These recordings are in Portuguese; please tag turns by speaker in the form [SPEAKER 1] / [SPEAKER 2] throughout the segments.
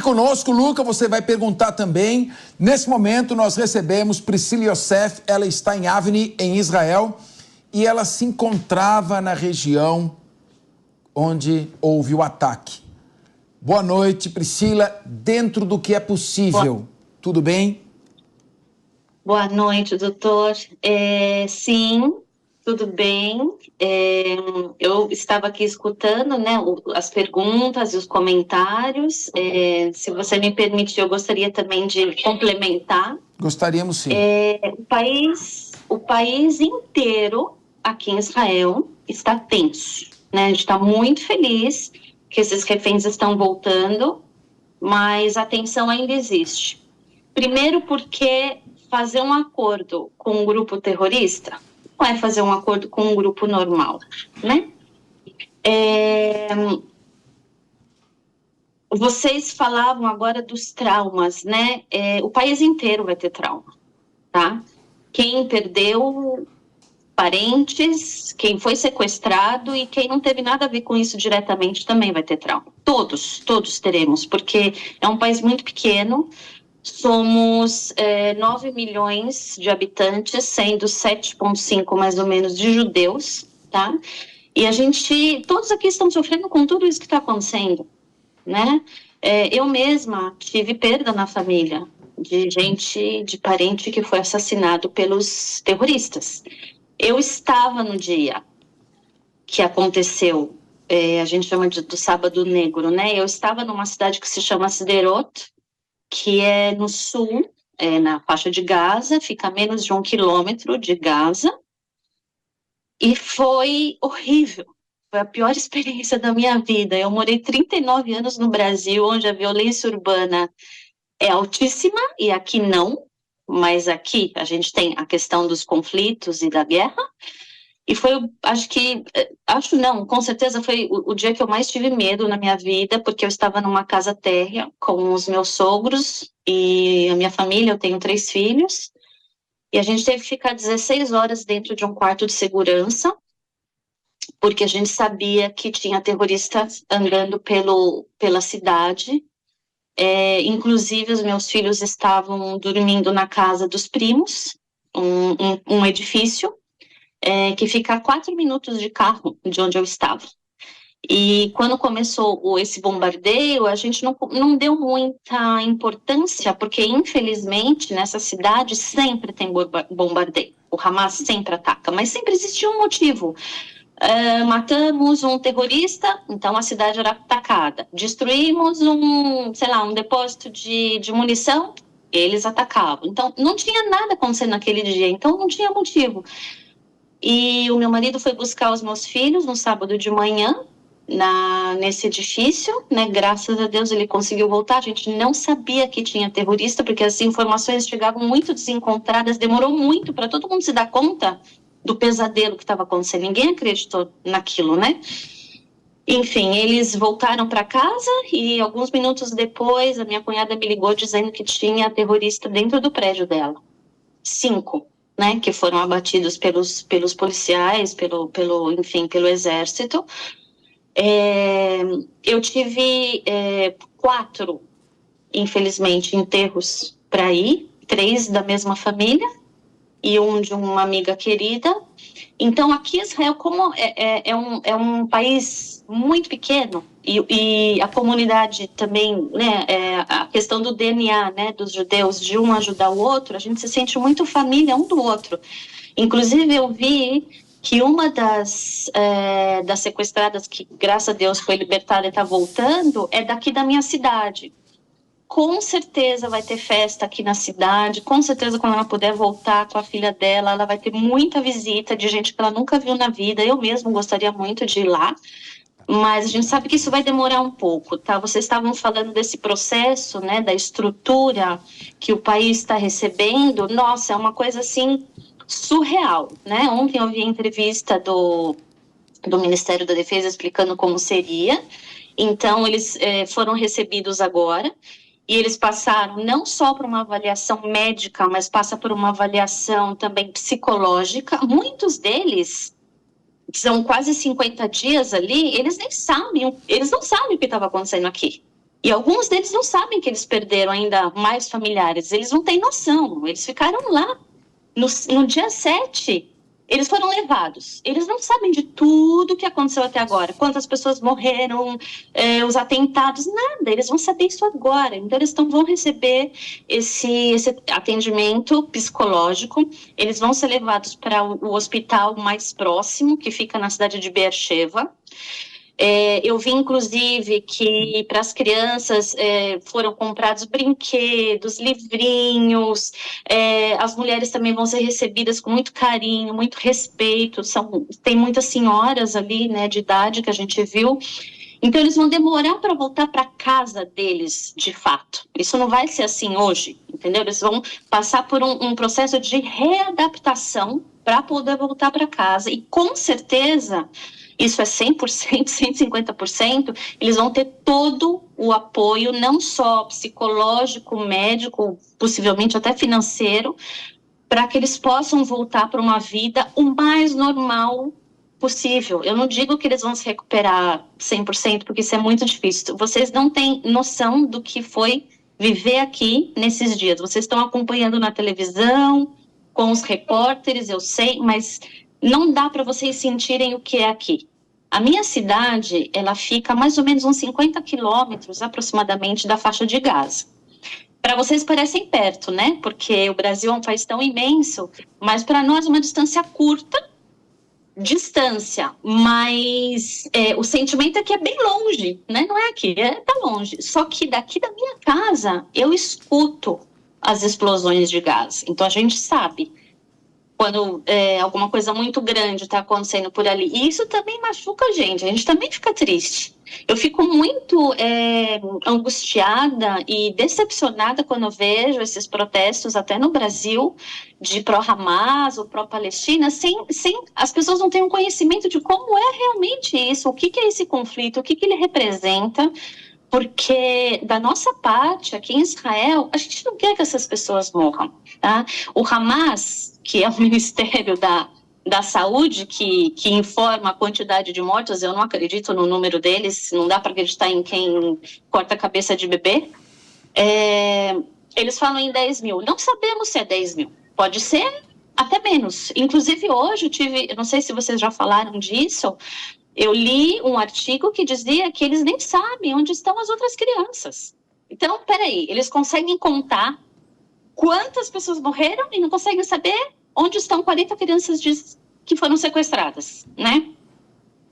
[SPEAKER 1] Conosco, Luca, você vai perguntar também. Nesse momento, nós recebemos Priscila Yosef, ela está em Avni, em Israel, e ela se encontrava na região onde houve o ataque. Boa noite, Priscila. Dentro do que é possível, tudo bem?
[SPEAKER 2] Boa noite, doutor. Sim, tudo bem. Eu estava aqui escutando, né, as perguntas e os comentários. Se você me permitir, eu gostaria também de complementar.
[SPEAKER 1] Gostaríamos sim.
[SPEAKER 2] O país inteiro aqui em Israel está tenso, né? A gente está muito feliz que esses reféns estão voltando, mas a tensão ainda existe. Primeiro porque fazer um acordo com um grupo terrorista não é fazer um acordo com um grupo normal, né? Vocês falavam agora dos traumas, né? O país inteiro vai ter trauma, tá? Quem perdeu parentes, quem foi sequestrado e quem não teve nada a ver com isso diretamente também vai ter trauma. Todos teremos, porque é um país muito pequeno. Somos 9 milhões de habitantes, sendo 7,5 mais ou menos de judeus, tá? E todos aqui estão sofrendo com tudo isso que está acontecendo, né? Eu mesma tive perda na família, de parente que foi assassinado pelos terroristas. Eu estava no dia que aconteceu, a gente chama do Sábado Negro, né? Eu estava numa cidade que se chama Sderot, que é no sul, na faixa de Gaza, fica a menos de 1 quilômetro de Gaza, e foi horrível, foi a pior experiência da minha vida. Eu morei 39 anos no Brasil, onde a violência urbana é altíssima, e aqui não, mas aqui a gente tem a questão dos conflitos e da guerra, e foi, com certeza foi o dia que eu mais tive medo na minha vida, porque eu estava numa casa térrea com os meus sogros e a minha família, eu tenho 3 filhos, e a gente teve que ficar 16 horas dentro de um quarto de segurança, porque a gente sabia que tinha terroristas andando pela cidade. Inclusive, os meus filhos estavam dormindo na casa dos primos, um edifício, que fica a 4 minutos de carro de onde eu estava. E quando começou esse bombardeio, a gente não deu muita importância, porque infelizmente nessa cidade sempre tem bombardeio. O Hamas sempre ataca, mas sempre existiu um motivo. Matamos um terrorista, então a cidade era atacada. Destruímos um depósito de munição, eles atacavam. Então não tinha nada acontecendo naquele dia, então não tinha motivo. E o meu marido foi buscar os meus filhos no sábado de manhã, nesse edifício, né? Graças a Deus ele conseguiu voltar. A gente não sabia que tinha terrorista, porque as informações chegavam muito desencontradas, demorou muito para todo mundo se dar conta do pesadelo que estava acontecendo. Ninguém acreditou naquilo, né? Enfim, eles voltaram para casa e alguns minutos depois a minha cunhada me ligou dizendo que tinha terrorista dentro do prédio dela. 5. Né, que foram abatidos pelos policiais, pelo exército. Eu tive 4, infelizmente, enterros para ir, 3 da mesma família e um de uma amiga querida. Então, aqui Israel, como é um país muito pequeno, e a comunidade também, né, a questão do DNA, né, dos judeus, de um ajudar o outro, a gente se sente muito família um do outro. Inclusive, eu vi que uma das sequestradas, que graças a Deus foi libertada e está voltando, é daqui da minha cidade. Com certeza vai ter festa aqui na cidade, com certeza quando ela puder voltar com a filha dela, ela vai ter muita visita de gente que ela nunca viu na vida. Eu mesmo gostaria muito de ir lá, mas a gente sabe que isso vai demorar um pouco, tá? Vocês estavam falando desse processo, né, da estrutura que o país está recebendo. Nossa, é uma coisa assim surreal, né? Ontem eu vi a entrevista do Ministério da Defesa explicando como seria. Então, eles foram recebidos agora e eles passaram não só por uma avaliação médica, mas passa por uma avaliação também psicológica. Muitos deles são quase 50 dias ali, eles não sabem o que estava acontecendo aqui. E alguns deles não sabem que eles perderam ainda mais familiares, eles não têm noção, eles ficaram lá. No dia 7, eles foram levados. Eles não sabem de tudo que aconteceu até agora. Quantas pessoas morreram, os atentados, nada. Eles vão saber isso agora. Então, eles vão receber esse atendimento psicológico. Eles vão ser levados para o hospital mais próximo, que fica na cidade de Beersheba. Eu vi, inclusive, que para as crianças foram comprados brinquedos, livrinhos, as mulheres também vão ser recebidas com muito carinho, muito respeito. Tem muitas senhoras ali, né, de idade que a gente viu. Então, eles vão demorar para voltar para casa deles, de fato. Isso não vai ser assim hoje, entendeu? Eles vão passar por um processo de readaptação para poder voltar para casa. E, com certeza, isso é 100%, 150%, eles vão ter todo o apoio, não só psicológico, médico, possivelmente até financeiro, para que eles possam voltar para uma vida o mais normal possível. Eu não digo que eles vão se recuperar 100%, porque isso é muito difícil. Vocês não têm noção do que foi viver aqui nesses dias. Vocês estão acompanhando na televisão, com os repórteres, eu sei, mas não dá para vocês sentirem o que é aqui. A minha cidade, ela fica mais ou menos uns 50 quilômetros aproximadamente da faixa de Gaza. Para vocês parecem perto, né? Porque o Brasil é um país tão imenso, mas para nós é uma distância curta, mas o sentimento é que é bem longe, né? Não é aqui, tá longe. Só que daqui da minha casa, eu escuto as explosões de gás. Então, a gente sabe quando alguma coisa muito grande está acontecendo por ali. E isso também machuca a gente também fica triste. Eu fico muito angustiada e decepcionada quando eu vejo esses protestos, até no Brasil, de pró-Hamas ou pró-Palestina, as pessoas não têm um conhecimento de como é realmente isso, o que é esse conflito, o que ele representa, porque da nossa parte, aqui em Israel, a gente não quer que essas pessoas morram, tá? O Hamas, que é o Ministério da Saúde, que informa a quantidade de mortos, eu não acredito no número deles, não dá para acreditar em quem corta a cabeça de bebê. Eles falam em 10 mil. Não sabemos se é 10 mil. Pode ser até menos. Inclusive, hoje eu não sei se vocês já falaram disso, eu li um artigo que dizia que eles nem sabem onde estão as outras crianças. Então, peraí, eles conseguem contar quantas pessoas morreram e não conseguem saber onde estão 40 crianças que foram sequestradas, né?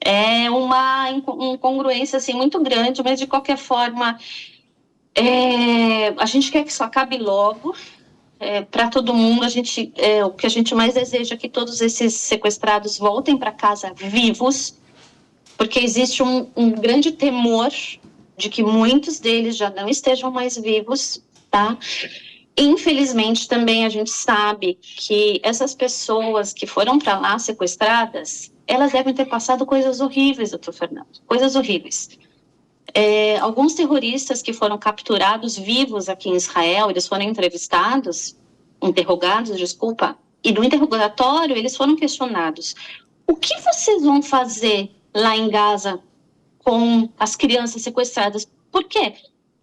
[SPEAKER 2] É uma incongruência, assim, muito grande, mas, de qualquer forma, a gente quer que isso acabe logo, para todo mundo. O que a gente mais deseja é que todos esses sequestrados voltem para casa vivos, porque existe um grande temor de que muitos deles já não estejam mais vivos, tá? Infelizmente, também a gente sabe que essas pessoas que foram para lá sequestradas, elas devem ter passado coisas horríveis, doutor Fernando, coisas horríveis. Alguns terroristas que foram capturados vivos aqui em Israel, eles foram interrogados, e no interrogatório eles foram questionados: o que vocês vão fazer lá em Gaza com as crianças sequestradas? Por quê?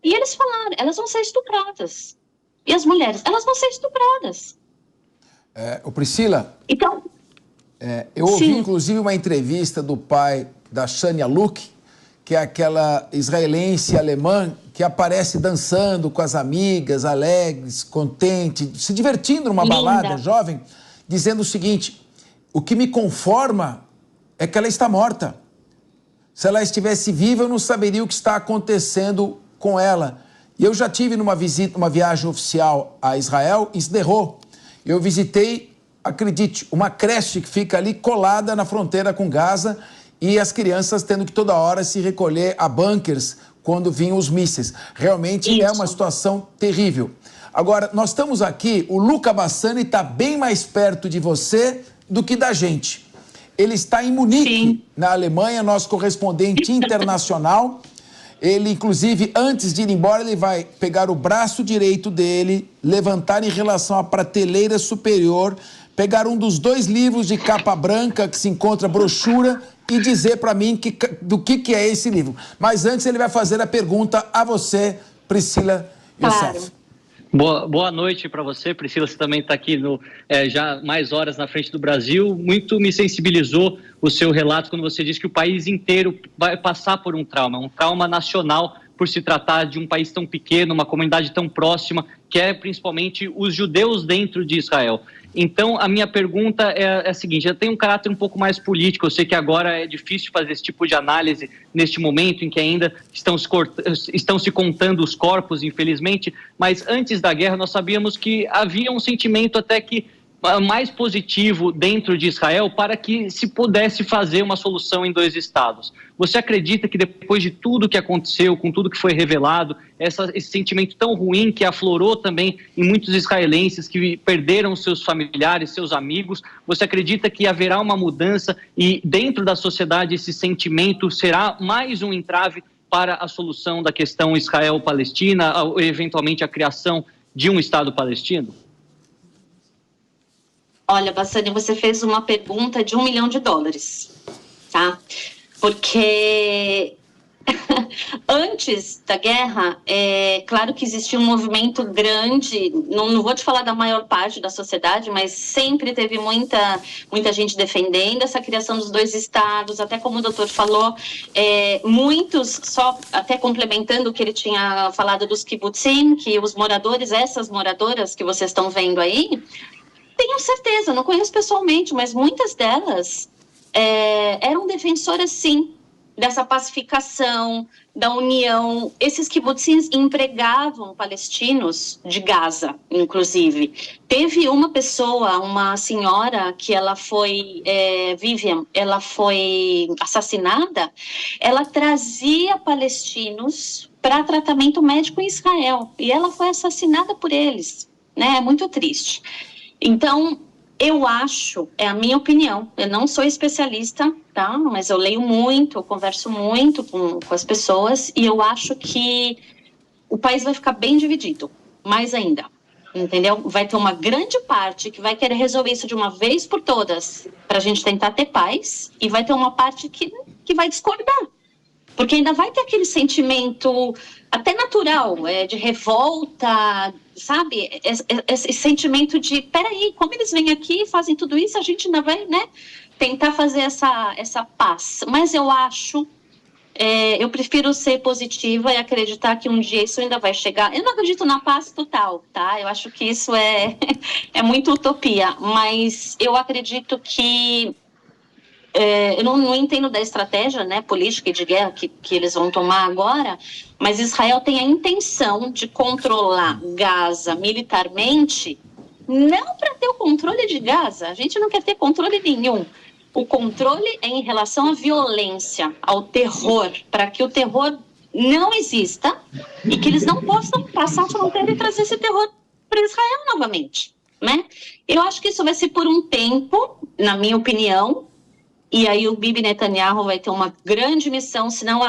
[SPEAKER 2] E eles falaram: elas vão ser estupradas. E as mulheres, elas vão ser estupradas.
[SPEAKER 1] Priscila,
[SPEAKER 2] então,
[SPEAKER 1] eu ouvi,
[SPEAKER 2] sim,
[SPEAKER 1] inclusive, uma entrevista do pai da Shania Luke, que é aquela israelense alemã que aparece dançando com as amigas, alegres, contente, se divertindo numa balada, jovem, dizendo o seguinte: o que me conforma é que ela está morta. Se ela estivesse viva, eu não saberia o que está acontecendo com ela. E eu já tive uma viagem oficial a Israel, em Sderot. Eu visitei, acredite, uma creche que fica ali colada na fronteira com Gaza, e as crianças tendo que toda hora se recolher a bunkers quando vinham os mísseis. Realmente é uma situação terrível. Agora, nós estamos aqui, o Luca Bassani está bem mais perto de você do que da gente. Ele está em Munique, sim, na Alemanha, nosso correspondente internacional. Ele, inclusive, antes de ir embora, ele vai pegar o braço direito dele, levantar em relação à prateleira superior, pegar um dos 2 livros de capa branca que se encontra brochura e dizer para mim do que é esse livro. Mas antes ele vai fazer a pergunta a você, Priscila Youssef.
[SPEAKER 2] Claro.
[SPEAKER 3] Boa noite para você, Priscila. Você também está aqui já mais horas na frente do Brasil. Muito me sensibilizou o seu relato quando você disse que o país inteiro vai passar por um trauma nacional, por se tratar de um país tão pequeno, uma comunidade tão próxima, que é principalmente os judeus dentro de Israel. Então, a minha pergunta é a seguinte: eu tenho um caráter um pouco mais político. Eu sei que agora é difícil fazer esse tipo de análise neste momento em que ainda estão se contando os corpos, infelizmente, mas antes da guerra nós sabíamos que havia um sentimento até que mais positivo dentro de Israel para que se pudesse fazer uma solução em 2 estados. Você acredita que depois de tudo que aconteceu, com tudo que foi revelado, esse sentimento tão ruim que aflorou também em muitos israelenses que perderam seus familiares, seus amigos, você acredita que haverá uma mudança e dentro da sociedade esse sentimento será mais um entrave para a solução da questão Israel-Palestina, ou eventualmente a criação de um Estado palestino?
[SPEAKER 2] Olha, Bassani, você fez uma pergunta de $1 milhão, tá? Porque antes da guerra, claro que existia um movimento grande, não vou te falar da maior parte da sociedade, mas sempre teve muita gente defendendo essa criação dos 2 estados, até como o doutor falou, muitos, só até complementando o que ele tinha falado dos kibbutzim, que os moradores, essas moradoras que vocês estão vendo aí, tenho certeza, não conheço pessoalmente, mas muitas delas eram defensoras, sim, dessa pacificação, da união. Esses kibbutzins empregavam palestinos de Gaza, inclusive. Teve uma pessoa, uma senhora, que ela foi, Vivian, ela foi assassinada, ela trazia palestinos para tratamento médico em Israel, e ela foi assassinada por eles, né? É muito triste. Então, eu acho, é a minha opinião, eu não sou especialista, tá? Mas eu leio muito, eu converso muito com as pessoas, e eu acho que o país vai ficar bem dividido, mais ainda, entendeu? Vai ter uma grande parte que vai querer resolver isso de uma vez por todas, para a gente tentar ter paz, e vai ter uma parte que vai discordar, porque ainda vai ter aquele sentimento até natural, de revolta, sabe? Esse sentimento de, peraí, como eles vêm aqui e fazem tudo isso, a gente ainda vai, né, tentar fazer essa paz. Mas eu acho, eu prefiro ser positiva e acreditar que um dia isso ainda vai chegar. Eu não acredito na paz total, tá? Eu acho que isso é muito utopia, mas eu acredito que eu não entendo da estratégia, né, política e de guerra que eles vão tomar agora, mas Israel tem a intenção de controlar Gaza militarmente, não para ter o controle de Gaza, a gente não quer ter controle nenhum. O controle é em relação à violência, ao terror, para que o terror não exista e que eles não possam passar a fronteira e trazer esse terror para Israel novamente, né? Eu acho que isso vai ser por um tempo, na minha opinião. E aí o Bibi Netanyahu vai ter uma grande missão, se não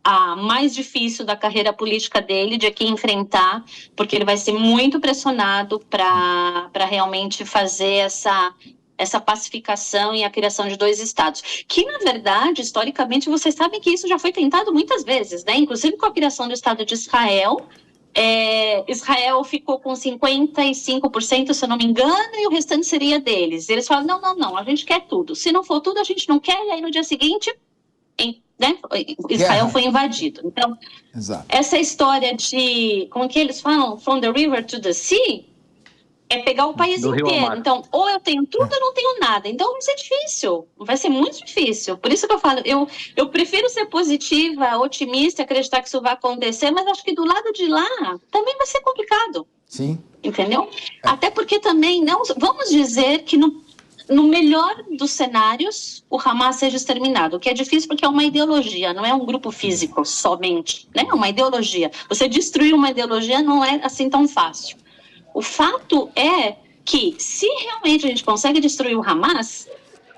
[SPEAKER 2] a mais difícil da carreira política dele, de aqui enfrentar, porque ele vai ser muito pressionado para realmente fazer essa pacificação e a criação de 2 estados. Que, na verdade, historicamente, vocês sabem que isso já foi tentado muitas vezes, né? Inclusive com a criação do Estado de Israel. Israel ficou com 55%, se eu não me engano, e o restante seria deles. Eles falam, não, a gente quer tudo. Se não for tudo, a gente não quer, e aí no dia seguinte, né, Israel foi invadido. Então,
[SPEAKER 1] exato,
[SPEAKER 2] essa história de, como que eles falam? From the river to the sea, é pegar o país inteiro. Então, ou eu tenho tudo ou eu não tenho nada. Então, vai ser difícil. Vai ser muito difícil. Por isso que eu falo, eu prefiro ser positiva, otimista, acreditar que isso vai acontecer, mas acho que do lado de lá também vai ser complicado.
[SPEAKER 1] Sim.
[SPEAKER 2] Entendeu? Até porque também, não, vamos dizer que no melhor dos cenários, o Hamas seja exterminado, o que é difícil porque é uma ideologia, não é um grupo físico somente, né? É uma ideologia. Você destruir uma ideologia não é assim tão fácil. O fato é que, se realmente a gente consegue destruir o Hamas,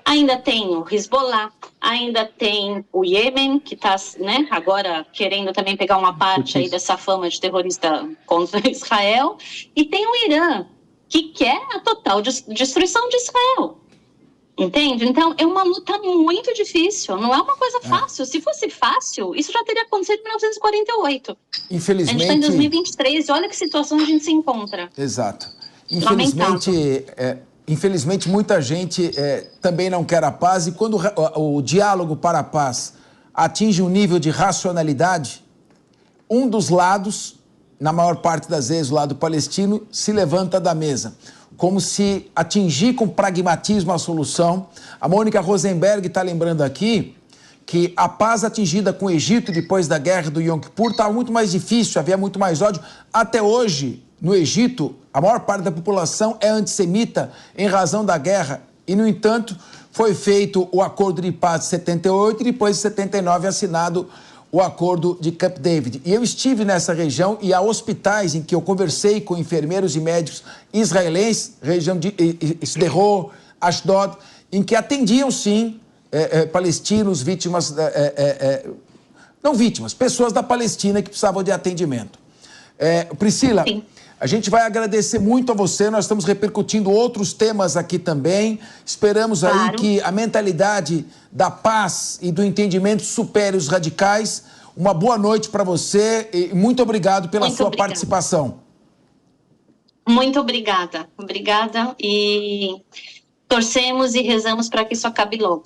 [SPEAKER 2] ainda tem o Hezbollah, ainda tem o Iêmen, que está, né, agora querendo também pegar uma parte aí dessa fama de terrorista contra Israel, e tem o Irã, que quer a total destruição de Israel. Entende? Então, é uma luta muito difícil, não é uma coisa fácil. Se fosse fácil, isso já teria acontecido em 1948.
[SPEAKER 1] Infelizmente...
[SPEAKER 2] A gente está em 2023 e olha que situação a gente se encontra.
[SPEAKER 1] Exato. Infelizmente, muita gente também não quer a paz, e quando o diálogo para a paz atinge um nível de racionalidade, um dos lados, na maior parte das vezes o lado palestino, se levanta da mesa, como se atingir com pragmatismo a solução. A Mônica Rosenberg está lembrando aqui que a paz atingida com o Egito depois da guerra do Yom Kippur estava muito mais difícil, havia muito mais ódio. Até hoje, no Egito, a maior parte da população é antissemita em razão da guerra. E, no entanto, foi feito o acordo de paz de 78 e depois de 79 assinado o acordo de Camp David. E eu estive nessa região e há hospitais em que eu conversei com enfermeiros e médicos israelenses, região de Sderot, Ashdod, em que atendiam, sim, palestinos, vítimas, não vítimas, pessoas da Palestina que precisavam de atendimento. Priscila, sim, a gente vai agradecer muito a você, nós estamos repercutindo outros temas aqui também, esperamos aí que a mentalidade da paz e do entendimento supere os radicais. Uma boa noite para você e muito obrigado pela sua participação.
[SPEAKER 2] Muito obrigada, obrigada, e torcemos e rezamos para que isso acabe logo.